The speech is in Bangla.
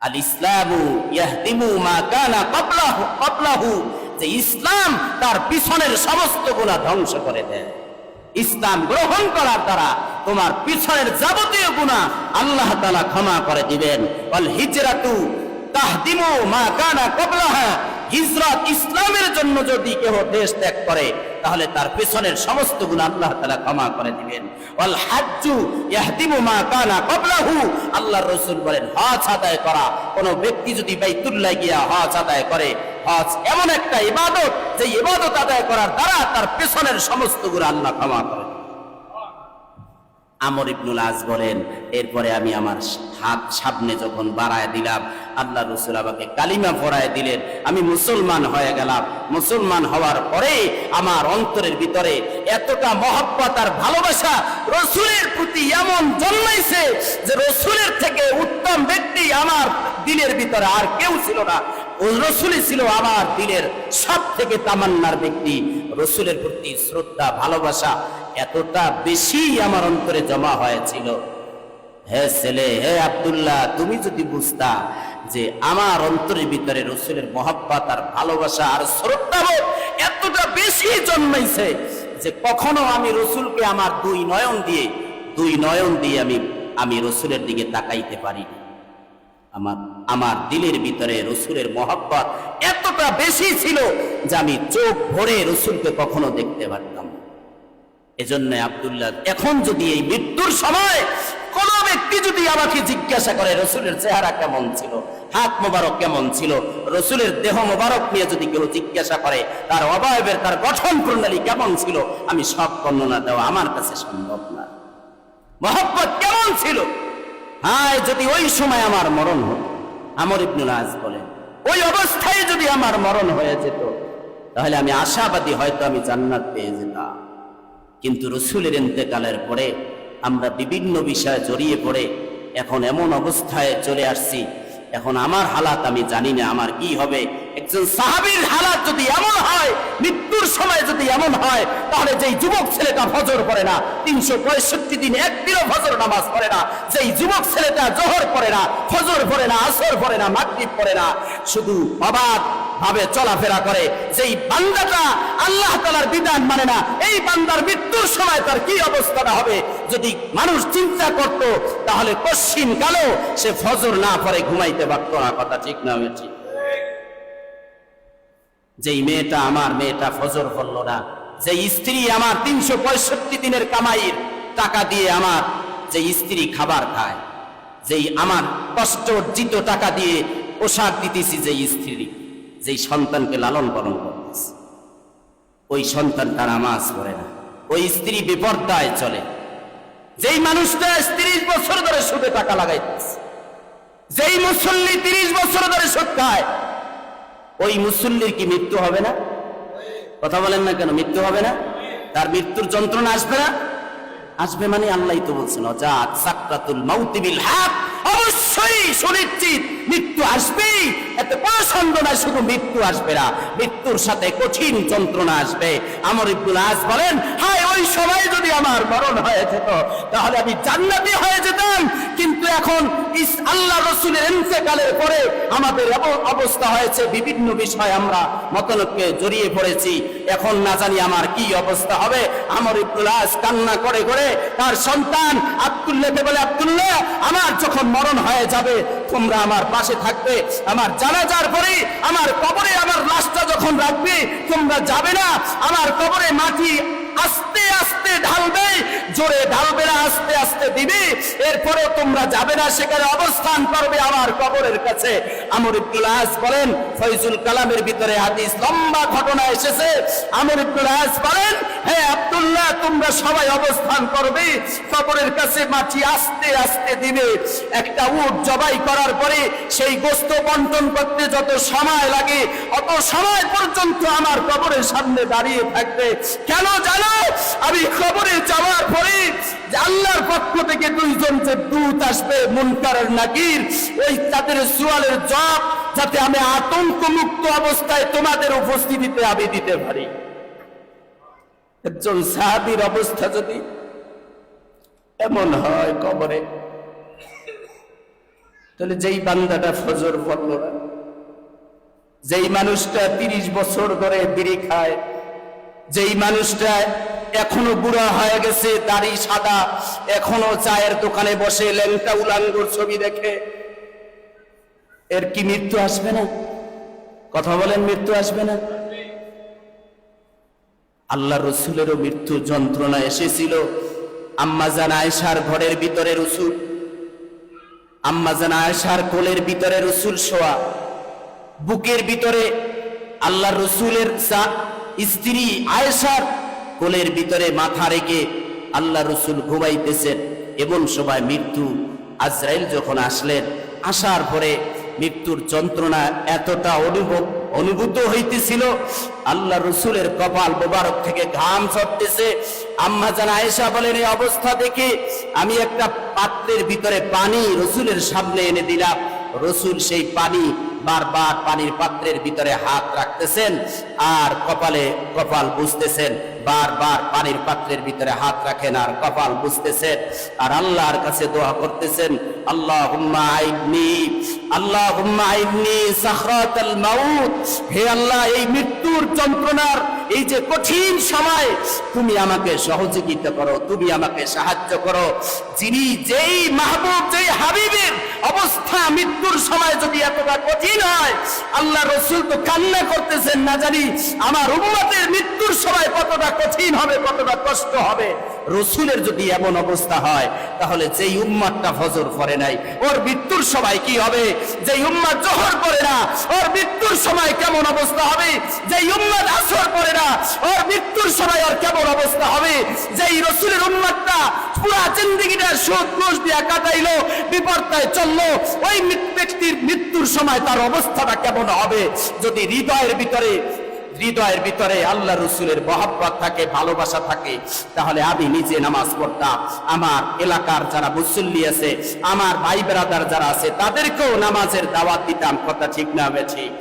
আল ইসলামু ইয়াহদিমু মা কানা ক্বাবলাহু, যে ইসলাম তার পিছনের সমস্ত গুনাহ ধ্বংস করে দেয়। ইসলাম গ্রহণ করার দ্বারা তোমার পিছনের যাবতীয় গুনাহ আল্লাহ তাআলা ক্ষমা করে দিবেন। ওয়াল হিজরাতু তাহদিমু মা কানা ক্বাবলাহা, হিজরত ইসলামের জন্য যদি কেউ দেশ ত্যাগ করে তাহলে তার পিছনের সমস্ত গুনাহ আল্লাহ তাআলা ক্ষমা করে দিবেন। ওয়াল হাজ্জু ইয়াহদিমু মা কানা ক্বাবলাহু, আল্লাহর রাসূল বলেন হজ আদায় করা, কোন ব্যক্তি যদি বাইতুল্লাহ গিয়া হজ আদায় করে, হজ এমন একটা ইবাদত যে ইবাদত আদায় করার দ্বারা তার পিছনের সমস্ত গুনাহ আল্লাহ ক্ষমা করে। আমর ইবনুল আস বলেন, এরপরে আমি আমার হাত সামনে যখন বাড়ায় দিলাম, আল্লাহ রাসূল আমাকে কালিমা পড়ায় দিলেন, আমি মুসলমান হয়ে গেলাম। মুসলমান হওয়ার পরে আমার অন্তরের ভিতরে এতটা মহব্বত আর ভালোবাসা রাসূলের প্রতি এমন জন্মাইছে যে রাসূলের থেকে উত্তম ব্যক্তি আমার দিলের ভিতরে আর কেউ ছিল না। রাসূলই ছিল আমার দিলের সব থেকে তামান্নার ব্যক্তি। রাসূলের প্রতি শ্রদ্ধা ভালোবাসা এতটা বেশি আমার অন্তরে জমা হয়েছিল। হে ছেলে, হে আব্দুল্লাহ, তুমি যদি বুঝতা যে আমার অন্তরের ভিতরে রাসূলের মহব্বত আর ভালোবাসা আর শ্রদ্ধাবোধ এতটা বেশি জন্মাইছে যে কখনো আমি রাসূলকে আমার দুই নয়ন দিয়ে আমি রাসূলের দিকে তাকাইতে পারি। আমার দিলের ভিতরে রাসূলের মহব্বত এতটা বেশি ছিল যে আমি চোখ ভরে রাসূলকে কখনো দেখতে পারতাম না। এজন্য আব্দুল্লাহ, এখন যদি এই মৃত্যুর সময় কোন ব্যক্তি যদি আমাকে জিজ্ঞাসা করে রাসূলের চেহারা কেমন ছিল, হাত মোবারক কেমন ছিল, রাসূলের দেহ মোবারক নিয়ে যদি কেউ জিজ্ঞাসা করে তার অবয়বের, তার গঠন প্রণালী কেমন ছিল, আমি সব বর্ণনা দেওয়া আমার কাছে সম্ভব না। মহব্বত কেমন ছিল, হায় যদি ওই সময় আমার মরণ হতো। আমর ইবনুল আস বলেন, ওই অবস্থায় যদি আমার মরণ হয়ে যেত তাহলে আমি আশাবাদী, হয়তো আমি জান্নাত পেয়ে যেতাম। কিন্তু রাসূলের ইন্তেকালের পরে আমরা বিভিন্ন বিষয়ে জড়িয়ে পড়ে এখন এমন অবস্থায় চলে আসছি, এখন আমার হালাত আমি জানি না আমার কি হবে। একজন সাহাবীর হালাত যদি এমন হয়, মৃত্যুর সময় যদি এমন হয়, তাহলে যেই যুবক ছেলেটা ফজর পড়ে না, 365 দিন একদিনও ফজর নামাজ পড়ে না, যেই যুবক ছেলেটা জোহর পড়ে না, ফজর পড়ে না, আসর পড়ে না, মাগরিব পড়ে না, শুধু অবাধ ভাবে চলাফেরা করে, যেই বান্দাটা আল্লাহ তাআলার বিধান মানে না, এই বান্দার মৃত্যুর সময় তার কি অবস্থাটা হবে যদি মানুষ চিন্তা করত, তাহলে কশিন কালো সে ফজর না পড়ে ঘুমাইতে পারত না। কথা ঠিক না? ঠিক। যেই মেয়েটা, আমার মেয়েটা ফজর পড়লো না, যেই স্ত্রী আমার 365 দিনের কামাইয়ের টাকা দিয়ে আমার যে স্ত্রী খাবার খায়, যেই আমার কষ্ট অর্জিত টাকা দিয়ে পোশাক দিতেছি, যেই স্ত্রী, যেই সন্তানকে লালন পালন করতেছে, ওই সন্তানটা নামাজ পড়ে না, ওই স্ত্রী বিপর্দায় চলে, যেই মানুষটা 30 বছর ধরে সুদে টাকা লাগাইতেছে, যেই মুসল্লি 30 বছর ধরে সুদ খায়, ওই মুসল্লির কি মৃত্যু হবে না? কথা বলেন না কেন? মৃত্যু হবে না? তার মৃত্যুর যন্ত্রণা আসবে না? আসবে। মানে আল্লাহই তো বলছেন, জাত সাকরাতুল মাউতি বিল হক, অবশ্যই সুনিশ্চিত মৃত্যু আসবেই, এতে কোনো সন্দেহ নাই। শুধু মৃত্যু আসবে না, মৃত্যুর সাথে কঠিন যন্ত্রণা আসবে। আমর ইবনুল আস বলেন, হায় ওই সময় যদি আমার মরণ হয়ে যেত তাহলে আমি জান্নাতি হয়ে যেতাম। কিন্তু এখন আল্লাহ রাসূলের ইন্তেকালের পরে আমাদের এমন অবস্থা হয়েছে, বিভিন্ন বিষয় আমরা মতলবকে জড়িয়ে পড়েছি, এখন না জানি আমার কি অবস্থা হবে। আমর ইবনুল আস কান্না করে করে তার সন্তান আব্দুল্লাহকে বলে, আব্দুল্লাহ, আমার যখন মরণ হয়ে যাবে তোমরা আমার পাশে থাকবে, আমার জানাজার পরে আমার কবরে আমার লাশটা যখন রাখবে তোমরা যাবে না, আমার কবরে মাটি আস্তে আস্তে ঢালবে, জোরে ঢালবে না, আস্তে আস্তে দিবে, এরপরে তোমরা যাবে না, সেখানে অবস্থান করবে আমার কবরের কাছে। আমর ইবনুল আস বলেন, ফয়জুল কালামের ভিতরে হাদিস লম্বা ঘটনা এসেছে। আমর ইবনুল আস বলেন, হে আব্দুল্লাহ, তোমরা সবাই অবস্থান করবে, কবরের কাছে মাটি আস্তে আস্তে দিবে। একটা উট জবাই করার পরে সেই গোশত বন্টন করতে যত সময় লাগে অত সময় পর্যন্ত আমার কবরের সামনে দাঁড়িয়ে থাকবে। কেন জানো? আমি কবরে যাওয়ার পরে আল্লাহর পক্ষ থেকে দুইজন যে দূত আসবে, মুনকার আর নাকির, ওই তাদের সুয়ালের জবাব যাতে আমি আতঙ্ক মুক্ত অবস্থায় তোমাদের উপস্থিতিতে আমি দিতে পারি। একজন সাহাবীর অবস্থা যদি এমন হয় কবরে, তাহলে যেই বান্দাটা ফজর পড়ল না, যেই মানুষটা 30 বছর ধরে বিড়ি খায়, যেই মানুষটা এখনো বুড়া হয়ে গেছে, দাড়ি সাদা, এখনো চায়ের দোকানে বসে ল্যাংটা উলাঙ্গুর ছবি দেখে, এর কি মৃত্যু আসবে না? কথা বলেন, মৃত্যু আসবে না? আল্লাহ রসুলেরও মৃত্যু যন্ত্রণা এসেছিল। আম্মা জান আয়েশার ঘরের ভিতরে রসুল, আম্মা জান আয়েশার কোলের ভিতরে রসুল শোয়া, বুকের ভিতরে আল্লাহ রসুলের স্ত্রী আয়েশার কোলের ভিতরে মাথা রেখে আল্লাহ রসুল ঘুমাইতেছেন। এমন সময় মৃত্যু আজরাইল যখন আসলেন, আসার পরে মৃত্যুর যন্ত্রণা এতটা অনুভূত হইতেছিল, আল্লাহ রসুলের কপাল মোবারক থেকে ঘাম ঝরতেছে। আম্মা জান আয়েশা বলেন, এই অবস্থা দেখে আমি একটা পাত্রের ভিতরে পানি রসুলের সামনে এনে দিলাম। রসুল সেই পানি বারবার পানির পাত্রের ভিতরে হাত রাখতেছেন আর কপালে কপাল বুঝতেছেন, বারবার পানির পাত্রের ভিতরে হাত রাখেন আর কপাল বুঝতেছেন আর আল্লাহর কাছে দোয়া করতেছেন, আল্লাহুম্মা আইনি, আল্লাহুম্মা আইনি সাখরাতাল মাউত, হে আল্লাহ এই মৃত্যুর যন্ত্রণার এই যে কঠিন সময় তুমি আমাকে সহযোগিতা করো, তুমি আমাকে সাহায্য করো। যিনি যেই মাহবুব, যেই হাবিবের অবস্থা মৃত্যুর সময় যদি এতটা কঠিন হয়, আল্লাহ রসুল তো কান্না করতেছেন, না জানি আমার উম্মতের মৃত্যুর সময় কতটা কঠিন হবে, কতটা কষ্ট হবে। রসুলের যদি এমন অবস্থা হয়, তাহলে যেই উম্মতটা ফজর পড়ে নাই, ওর মৃত্যুর সময় কি হবে? যেই উম্মত জোহর পড়ে না, ওর মৃত্যুর সময় কেমন অবস্থা হবে? যেই উম্মত আসর পড়ে না, ওর মৃত্যুর সময় ওর কেমন অবস্থা হবে? যেই রসুলের উম্মতটা পুরা জিন্দেগিটা সুদ ঘুষ দিয়া কাটাইলো, বিপর্যয় চললো, ওই ব্যক্তির মৃত্যুর সময় তার অবস্থাটা কেমন হবে? যদি হৃদয়ের ভিতরে আল্লাহ রসুলের মহব্বত থাকে, ভালোবাসা থাকে, তাহলে আমি নিজে নামাজ পড়তাম, আমার এলাকার যারা মুসল্লি আছে, আমার ভাই ব্রাদার যারা আছে, তাদেরকেও নামাজের দাওয়াত দিতাম। কথা ঠিক না বেঠিক?